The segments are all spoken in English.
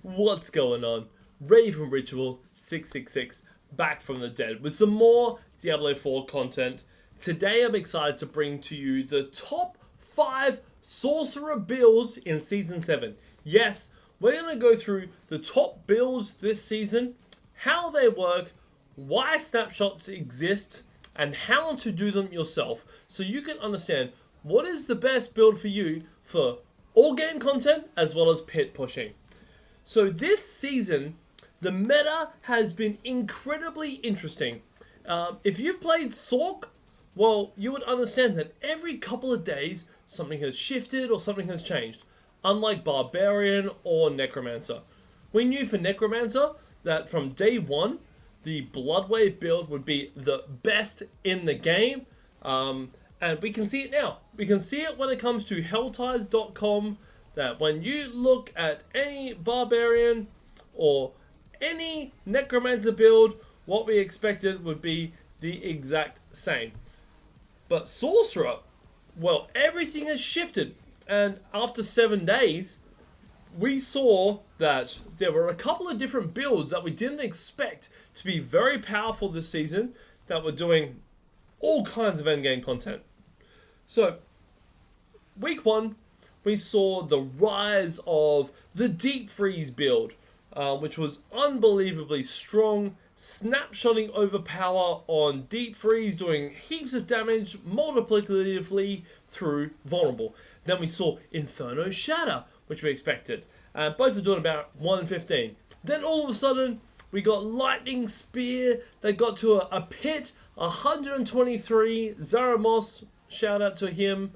What's going on? Raven Ritual 666 back from the dead with some more Diablo 4 content. Today I'm excited to bring to you the top 5 sorcerer builds in Season 7. Yes, we're going to go through the top builds this season, how they work, why snapshots exist, and how to do them yourself so you can understand what is the best build for you for all game content as well as pit pushing. So this season, the meta has been incredibly interesting. If you've played Sorc, well, you would understand that every couple of days something has shifted or something has changed. Unlike Barbarian or Necromancer. We knew for Necromancer that from day one, the Bloodwave build would be the best in the game. And we can see it now. We can see it when it comes to helltides.com. That when you look at any Barbarian or any Necromancer build, what we expected would be the exact same. But Sorcerer, well, everything has shifted. And after 7 days, we saw that there were a couple of different builds that we didn't expect to be very powerful this season that were doing all kinds of endgame content. So, week 1, we saw the rise of the Deep Freeze build, which was unbelievably strong, snapshotting overpower on Deep Freeze, doing heaps of damage multiplicatively through vulnerable. Then we saw Inferno Shatter, which we expected. Both were doing about 115. Then all of a sudden, we got Lightning Spear that got to a pit, 123. Zaramos, shout out to him,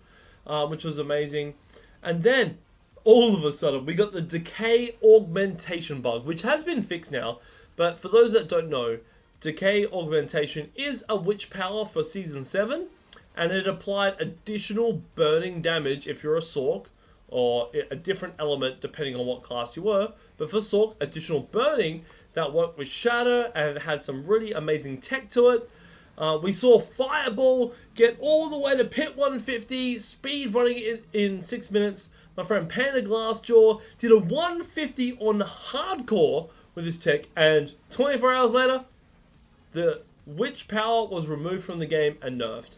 which was amazing. And then, all of a sudden, we got the Decay Augmentation bug, which has been fixed now. But for those that don't know, Decay Augmentation is a witch power for Season 7. And it applied additional burning damage if you're a Sorc, or a different element depending on what class you were. But for Sorc, additional burning that worked with Shatter, and it had some really amazing tech to it. We saw Fireball get all the way to pit 150, speed running in 6 minutes. My friend Panda Glassjaw did a 150 on hardcore with his tech, and 24 hours later, the witch power was removed from the game and nerfed.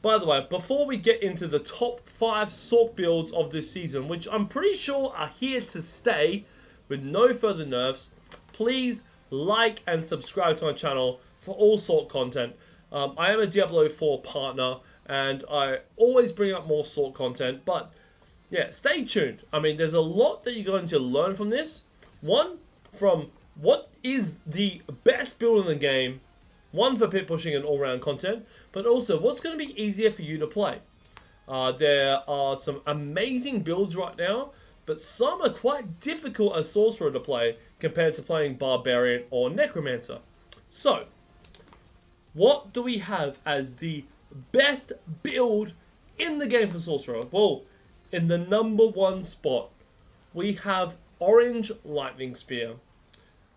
By the way, before we get into the top 5 Sorc builds of this season, which I'm pretty sure are here to stay with no further nerfs, please like and subscribe to my channel for all Sorc content. I am a Diablo 4 partner, and I always bring up more Sorc content, but yeah, stay tuned. I mean, there's a lot that you're going to learn from this. One, from what is the best build in the game, one for pit pushing and all-round content, but also what's going to be easier for you to play. There are some amazing builds right now, but some are quite difficult as Sorcerer to play compared to playing Barbarian or Necromancer. So, what do we have as the best build in the game for Sorcerer? Well, in the number 1 spot, we have Orange Lightning Spear.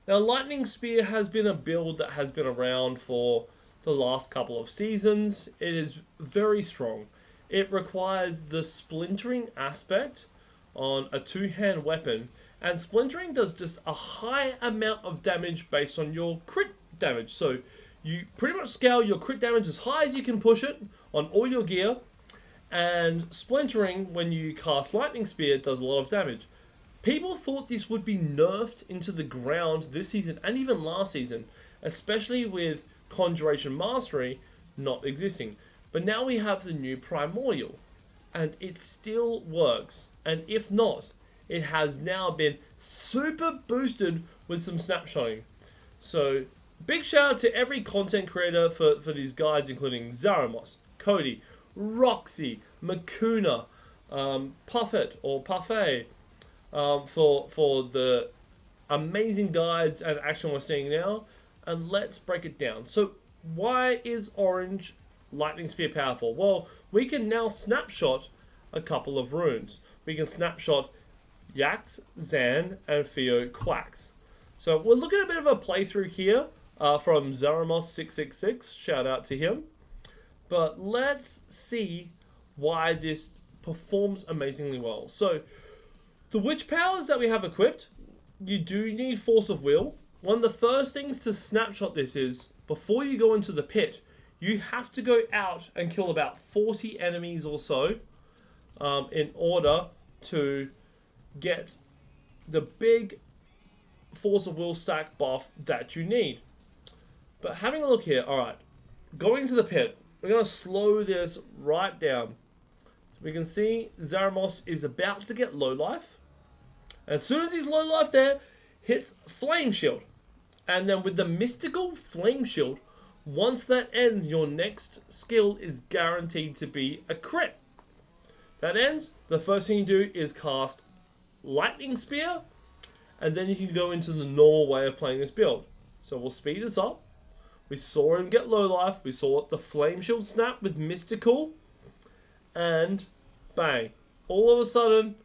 Now, Lightning Spear has been a build that has been around for the last couple of seasons. It is very strong. It requires the splintering aspect on a 2-hand weapon, and splintering does just a high amount of damage based on your crit damage. So you pretty much scale your crit damage as high as you can push it on all your gear, and splintering, when you cast Lightning Spear, does a lot of damage. People thought this would be nerfed into the ground this season and even last season, especially with Conjuration Mastery not existing. But now we have the new Primordial, and it still works. And if not, it has now been super boosted with some snapshotting. So, big shout out to every content creator for these guides, including Zaramos, Cody, Roxy, Makuna, Puffett or Puffett, for the amazing guides and action we're seeing now. And let's break it down. So, why is Orange Lightning Spear powerful? Well, we can now snapshot a couple of runes. We can snapshot Yax, Zan, and Theo Quacks. So, we're looking at a bit of a playthrough here from Zaramos666. Shout out to him. But let's see why this performs amazingly well. So, the witch powers that we have equipped you do need Force of Will. One of the first things to snapshot this is, before you go into the pit, you have to go out and kill about 40 enemies or so in order to get the big Force of Will stack buff that you need. But having a look here, alright, going to the pit, we're going to slow this right down. We can see Zaramos is about to get low life. As soon as he's low life there, hits Flame Shield. And then with the mystical Flame Shield, once that ends, your next skill is guaranteed to be a crit. That ends, the first thing you do is cast Lightning Spear, and then you can go into the normal way of playing this build. So we'll speed this up. We saw him get low life, we saw the Flame Shield snap with mystical, and bang. All of a sudden,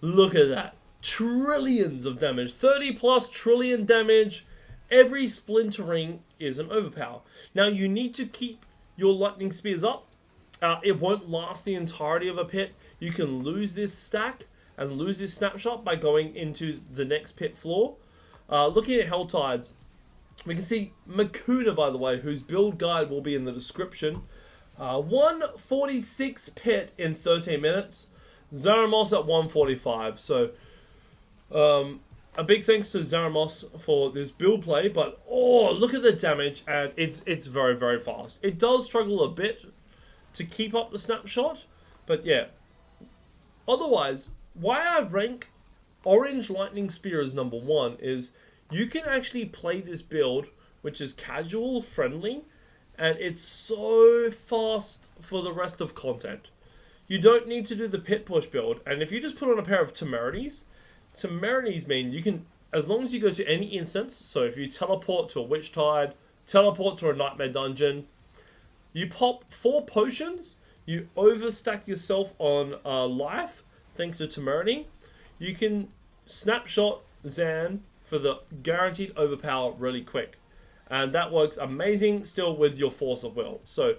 look at that. Trillions of damage, 30 plus trillion damage. Every splintering is an overpower. Now you need to keep your lightning spears up. It won't last the entirety of a pit. You can lose this stack and lose this snapshot by going into the next pit floor. Looking at Hell Tides, we can see Makuta, by the way, whose build guide will be in the description. 146 pit in 13 minutes. Zaramos at 145. So a big thanks to Zaramos for this build play, but oh, look at the damage, and it's very, very fast. It does struggle a bit to keep up the snapshot, but yeah. Otherwise, why I rank Orange Lightning Spear as number 1 is you can actually play this build, which is casual, friendly, and it's so fast for the rest of content. You don't need to do the pit push build, and if you just put on a pair of temerities mean you can, as long as you go to any instance, so if you teleport to a Witch Tide, teleport to a Nightmare Dungeon, you pop 4 potions, you overstack yourself on life, thanks to temerity, you can snapshot Zan for the guaranteed overpower really quick. And that works amazing still with your Force of Will. So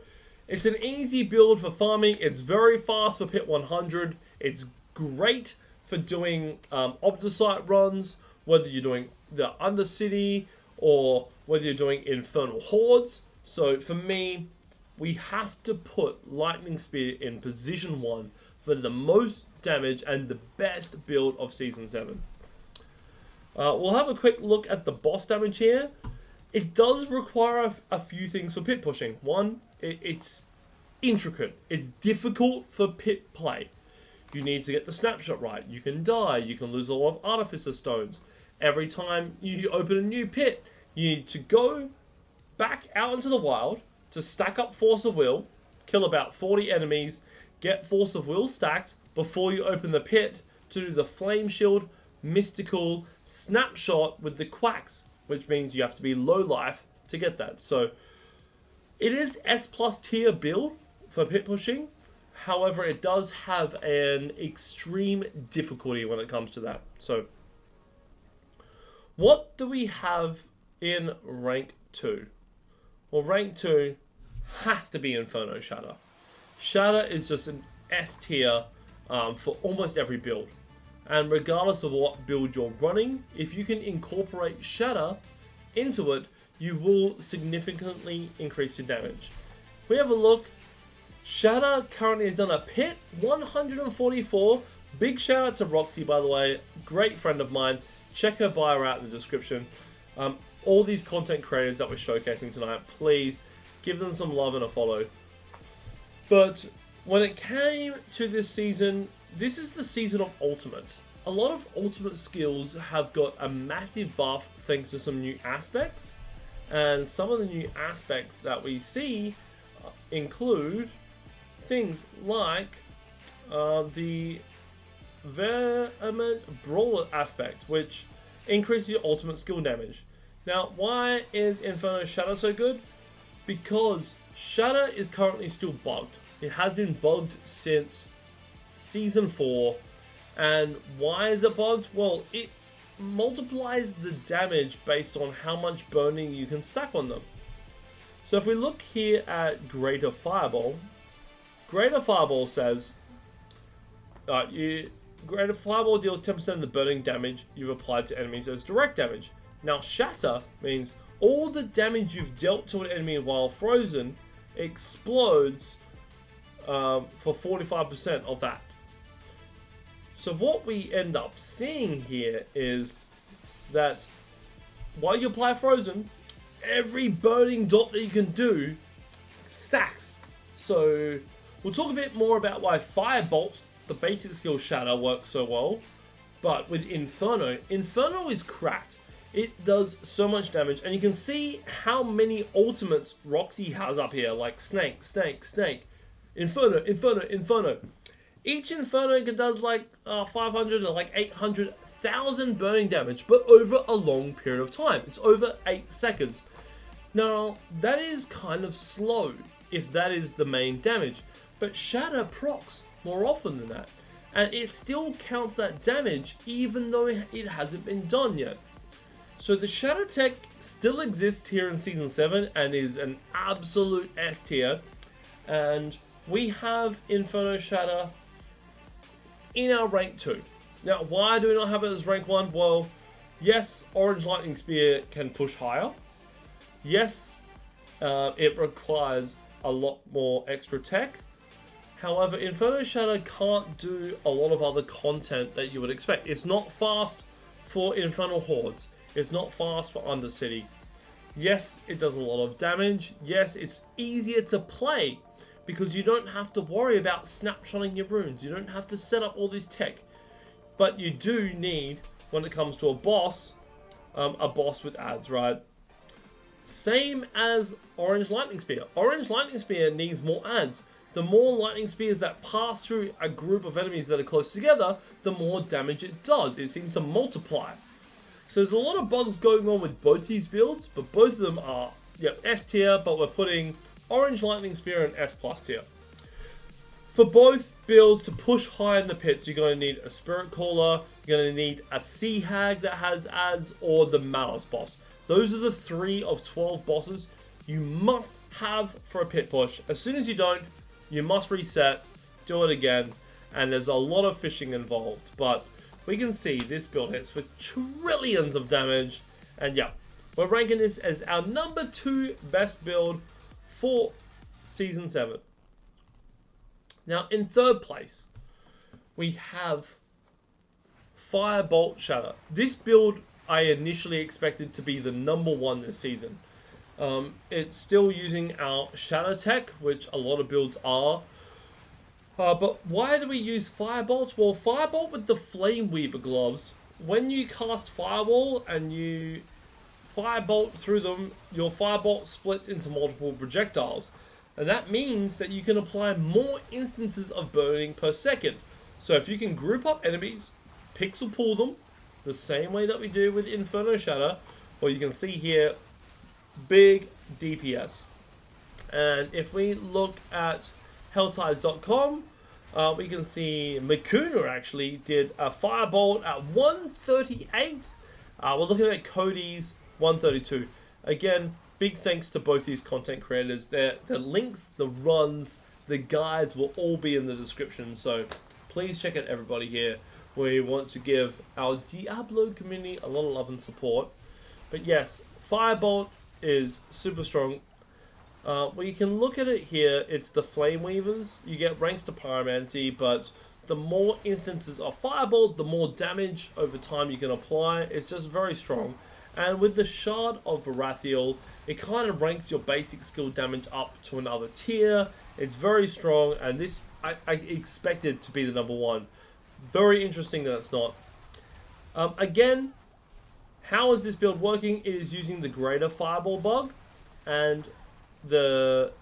it's an easy build for farming, it's very fast for Pit 100, it's great for doing Opticite runs, whether you're doing the Undercity or whether you're doing Infernal Hordes. So for me, we have to put Lightning Spear in position 1 for the most damage and the best build of Season 7. We'll have a quick look at the boss damage here. It does require a few things for pit pushing. One, it's intricate. It's difficult for pit play. You need to get the snapshot right. You can die. You can lose a lot of Artificer Stones. Every time you open a new pit, you need to go back out into the wild to stack up Force of Will, kill about 40 enemies, get Force of Will stacked before you open the pit to do the Flame Shield, Mystical, Snapshot with the Quacks, which means you have to be low life to get that. So it is S+ tier build for pit pushing. However, it does have an extreme difficulty when it comes to that. So, what do we have in rank 2? Well, rank 2 has to be Inferno Shatter. Shatter is just an S tier for almost every build. And regardless of what build you're running, if you can incorporate Shatter into it, you will significantly increase your damage. We have a look. Shatter currently has done a pit 144. Big shout out to Roxy, by the way. Great friend of mine. Check her bio out in the description. All these content creators that we're showcasing tonight, please give them some love and a follow. But when it came to this season, this is the season of ultimates. A lot of ultimate skills have got a massive buff thanks to some new aspects. And some of the new aspects that we see include things like the Vehement Brawler aspect, which increases your ultimate skill damage. Now, why is Inferno Shatter so good? Because Shatter is currently still bugged. It has been bugged since Season 4. And why is it bugged? Well, it multiplies the damage based on how much burning you can stack on them. So if we look here at Greater Fireball says Greater Fireball deals 10% of the burning damage you've applied to enemies as direct damage. Now, Shatter means all the damage you've dealt to an enemy while frozen explodes for 45% of that. So what we end up seeing here is that while you apply frozen, every burning dot that you can do stacks. So we'll talk a bit more about why Firebolt, the basic skill Shatter, works so well. But with Inferno, Inferno is cracked. It does so much damage, and you can see how many ultimates Roxy has up here, like Snake, Snake, Snake, Inferno, Inferno, Inferno. Each Inferno does like 500 or like 800,000 burning damage, but over a long period of time. It's over 8 seconds. Now, that is kind of slow if that is the main damage, but Shatter procs more often than that, and it still counts that damage even though it hasn't been done yet. So the Shatter tech still exists here in Season 7 and is an absolute S tier, and we have Inferno Shatter in our rank 2. Now, why do we not have it as rank 1? Well, yes, Orange Lightning Spear can push higher. Yes, it requires a lot more extra tech. However, Inferno Shatter can't do a lot of other content that you would expect. It's not fast for Infernal Hordes. It's not fast for Undercity. Yes, it does a lot of damage. Yes, it's easier to play because you don't have to worry about snapshotting your runes. You don't have to set up all this tech. But you do need, when it comes to a boss with ads, right? Same as Orange Lightning Spear. Orange Lightning Spear needs more ads. The more lightning spears that pass through a group of enemies that are close together, the more damage it does. It seems to multiply. So there's a lot of bugs going on with both these builds, but both of them are S tier, but we're putting Orange Lightning Spear in S+ tier. For both builds to push high in the pits, you're going to need a Spirit Caller, you're going to need a Sea Hag that has ads, or the Malice boss. Those are the 3 of 12 bosses you must have for a pit push. As soon as you don't, you must reset, do it again, and there's a lot of fishing involved. But we can see this build hits for trillions of damage, and yeah, we're ranking this as our number 2 best build for Season 7. Now, in third place, we have Firebolt Shatter. This build I initially expected to be the number 1 this season. It's still using our Shatter tech, which a lot of builds are. But why do we use Firebolt? Well, Firebolt with the Flame Weaver gloves, when you cast Firewall and you Firebolt through them, your Firebolt splits into multiple projectiles. And that means that you can apply more instances of burning per second. So if you can group up enemies, pixel pull them, the same way that we do with Inferno Shatter, or you can see here, big DPS. And if we look at helltides.com, we can see Makuna actually did a Firebolt at 138. We're looking at Cody's 132. Again, big thanks to both these content creators. The links, the runs, the guides will all be in the description. So please check out everybody here. We want to give our Diablo community a lot of love and support. But yes, Firebolt is super strong. Well, you can look at it here. It's the Flame Weavers. You get ranks to Pyromancy, but the more instances of Firebolt, the more damage over time you can apply. It's just very strong. And with the Shard of Varathiel, it kind of ranks your basic skill damage up to another tier. It's very strong, and this I expected to be the number 1. Very interesting that it's not. Again, how is this build working? It is using the Greater Fireball bug and the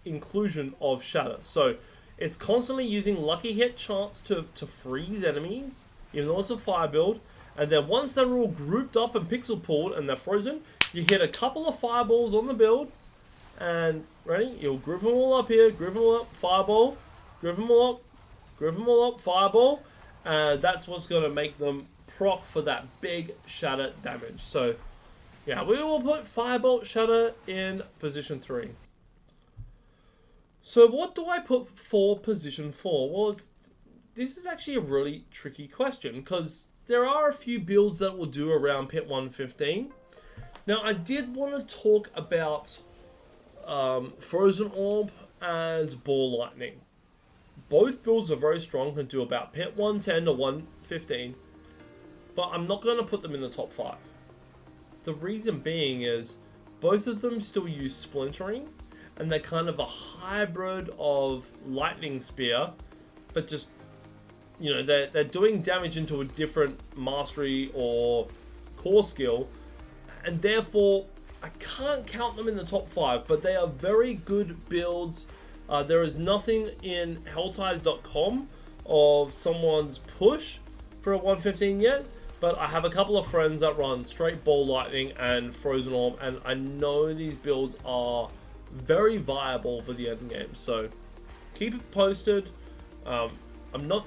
inclusion of Shatter. So it's constantly using Lucky Hit chance to freeze enemies, even though it's a fire build. And then once they're all grouped up and pixel pulled and they're frozen, you hit a couple of fireballs on the build. And ready? You'll group them all up here, group them all up, fireball, group them all up, group them all up, fireball. And that's what's going to make them proc for that big Shatter damage. So yeah, we will put Firebolt Shatter in position 3. So what do I put for position 4? Well, it's this is actually a really tricky question because there are a few builds that will do around pit 115. Now, I did want to talk about Frozen Orb and Ball Lightning. Both builds are very strong, can do about pit 110 to 115, but I'm not going to put them in the top 5. The reason being is both of them still use splintering, and they're kind of a hybrid of Lightning Spear, but just, you know, they're doing damage into a different mastery or core skill, and therefore I can't count them in the top 5, but they are very good builds. There is nothing in hellties.com of someone's push for a 115 yet, but I have a couple of friends that run straight Ball Lightning and Frozen Orb, and I know these builds are very viable for the end game. So keep it posted. I'm not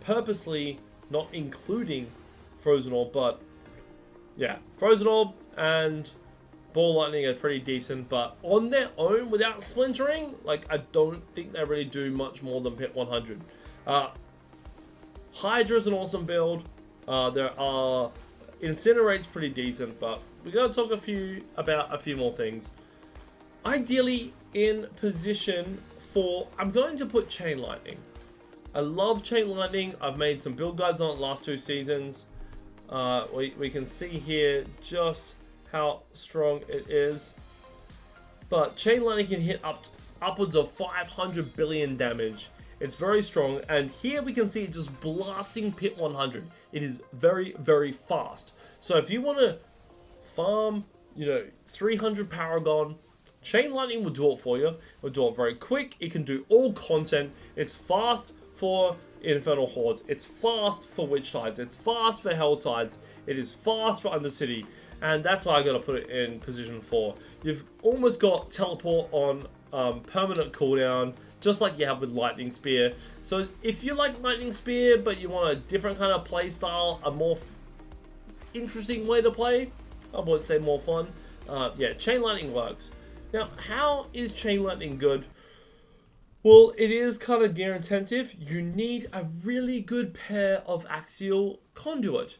purposely not including Frozen Orb, but yeah, Frozen Orb and Ball Lightning are pretty decent, but on their own, without splintering, like, I don't think they really do much more than pit 100. Hydra's an awesome build. There are Incinerate's pretty decent, but we gotta talk about a few more things. Ideally, in position for, I'm going to put Chain Lightning. I love Chain Lightning. I've made some build guides on it last 2 seasons. We can see here just how strong it is. But Chain Lightning can hit upwards of 500 billion damage. It's very strong, and here we can see it just blasting pit 100. It is very, very fast. So if you want to farm, 300 Paragon, Chain Lightning will do it for you. It will do it very quick. It can do all content. It's fast for Infernal Hordes. It's fast for Witch Tides. It's fast for Hell Tides. It is fast for Undercity. And that's why I got to put it in position 4. You've almost got Teleport on permanent cooldown, just like you have with Lightning Spear. So if you like Lightning Spear, but you want a different kind of play style, a more interesting way to play, I wouldn't say more fun, yeah, Chain Lightning works. Now, how is Chain Lightning good? Well, it is kind of gear intensive. You need a really good pair of Axial Conduit,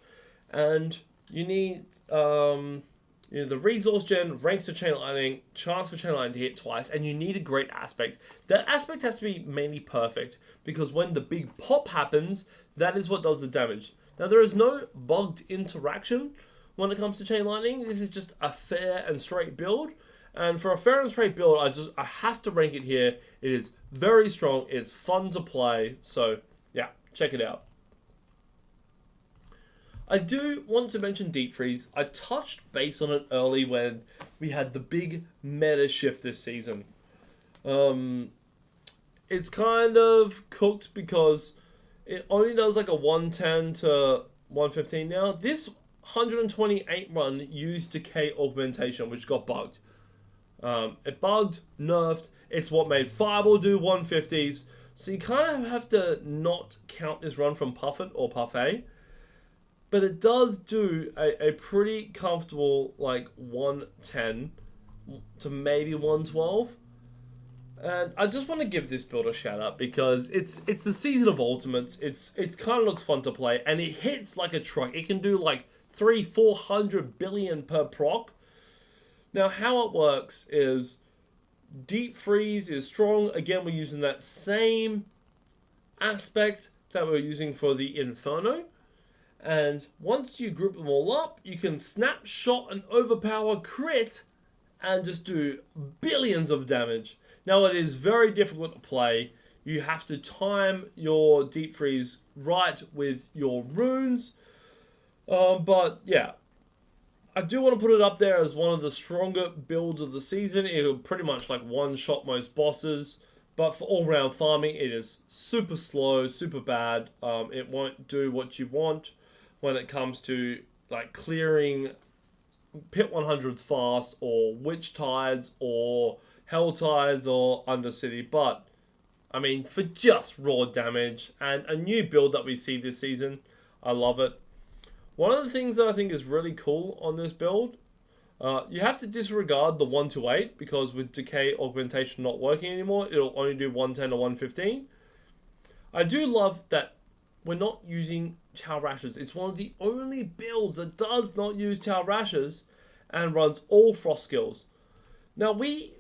and you need the resource gen, ranks to Chain Lightning, chance for Chain Lightning to hit twice, and you need a great aspect. That aspect has to be mainly perfect, because when the big pop happens, that is what does the damage. Now, there is no bugged interaction when it comes to Chain Lightning. This is just a fair and straight build. And for a fair and straight build, I have to rank it here. It is very strong. It's fun to play. So, yeah, check it out. I do want to mention Deep Freeze. I touched base on it early when we had the big meta shift this season. It's kind of cooked because it only does like a 110 to 115 now. This 128 run used Decay Augmentation, which got bugged. It bugged, nerfed. It's what made Fireball do 150s. So you kind of have to not count this run from Puffett or Puffett. But it does do a pretty comfortable like 110 to maybe 112. And I just want to give this build a shout out because it's the season of ultimates. It kind of looks fun to play, and it hits like a truck. It can do like 300-400 billion per proc. Now, how it works is Deep Freeze is strong. Again, we're using that same aspect that we're using for the Inferno. And once you group them all up, you can snapshot and overpower crit and just do billions of damage. Now, it is very difficult to play. You have to time your Deep Freeze right with your runes. But yeah, I do want to put it up there as one of the stronger builds of the season. It'll pretty much like one-shot most bosses. But for all-round farming, it is super slow, super bad. It won't do what you want when it comes to like clearing pit 100s fast, or Witch Tides, or Hell Tides, or Undercity. But, I mean, for just raw damage and a new build that we see this season, I love it. One of the things that I think is really cool on this build, you have to disregard the 128 because with Decay Augmentation not working anymore, it'll only do 110 to 115. I do love that we're not using Chow Rashes. It's one of the only builds that does not use Chow Rashes and runs all frost skills. Now, we,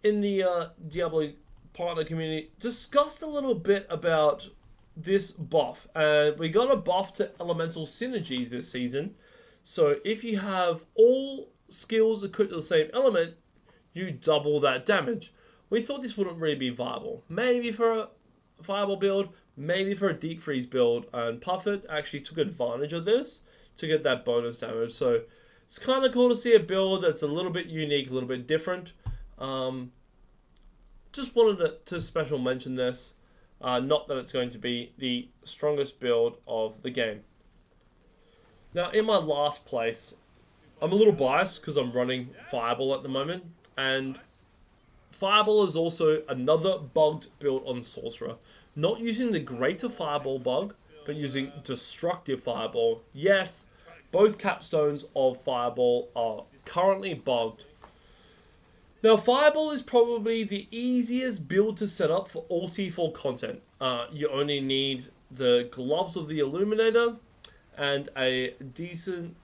in the Diablo partner community, discussed a little bit about this buff. We got a buff to elemental synergies this season. So if you have all skills equipped to the same element, you double that damage. We thought this wouldn't really be viable. Maybe for a fireball build, maybe for a deep freeze build, and Puffett actually took advantage of this to get that bonus damage. So it's kind of cool to see a build that's a little bit unique, a little bit different. Just wanted to special mention this. Not that it's going to be the strongest build of the game. Now, in my last place, I'm a little biased because I'm running Fireball at the moment, and Fireball is also another bugged build on Sorcerer. Not using the Greater Fireball bug, but using Destructive Fireball. Yes, both capstones of Fireball are currently bugged. Now, Fireball is probably the easiest build to set up for all T4 content. You only need the Gloves of the Illuminator and a decent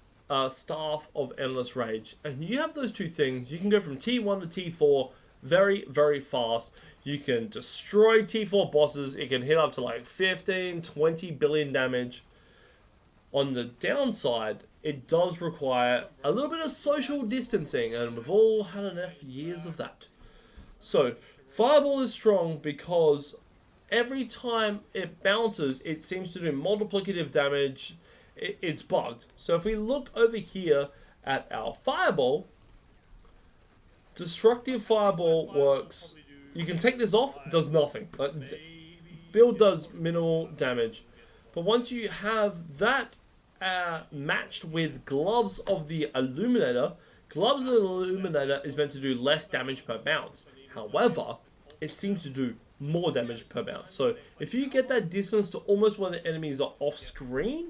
Staff of Endless Rage. And you have those two things, you can go from T1 to T4 very, very fast. You can destroy T4 bosses. It can hit up to like 15, 20 billion damage. On the downside, it does require a little bit of social distancing, and we've all had enough years of that. So, Fireball is strong because every time it bounces, it seems to do multiplicative damage. It's bugged. So if we look over here at our Fireball, Destructive Fireball works. You can take this off, it does nothing. Build does minimal damage. But once you have that matched with Gloves of the Illuminator, Gloves of the Illuminator is meant to do less damage per bounce. However, it seems to do more damage per bounce. So if you get that distance to almost where the enemies are off screen,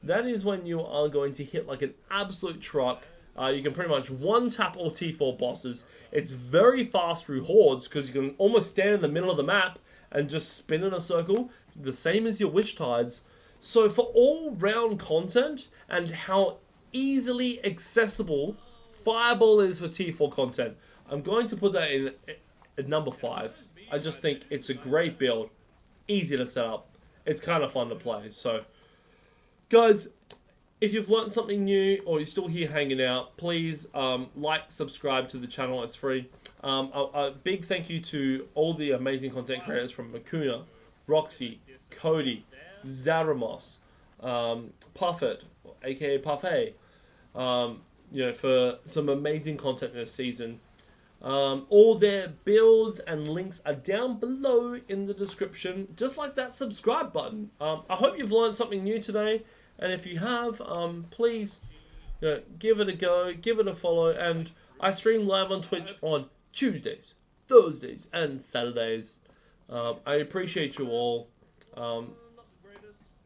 that is when you are going to hit like an absolute truck. You can pretty much one-tap all T4 bosses. It's very fast through hordes because you can almost stand in the middle of the map and just spin in a circle, the same as your Witch Tides. So for all-round content and how easily accessible Fireball is for T4 content, I'm going to put that in at number 5. I just think it's a great build, easy to set up. It's kind of fun to play. So, guys, if you've learned something new or you're still here hanging out, please like, subscribe to the channel. It's free. A big thank you to all the amazing content creators from Makuna, Roxy, Cody, Zaramos, Puffett, aka Puffett, for some amazing content this season. All their builds and links are down below in the description, just like that subscribe button. I hope you've learned something new today. And if you have, please give it a go, give it a follow. And I stream live on Twitch on Tuesdays, Thursdays, and Saturdays. I appreciate you all.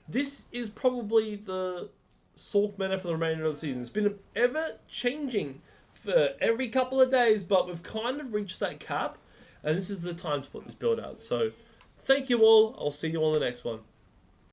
This is probably the Sorc meta for the remainder of the season. It's been ever changing for every couple of days, but we've kind of reached that cap. And this is the time to put this build out. So thank you all. I'll see you on the next one.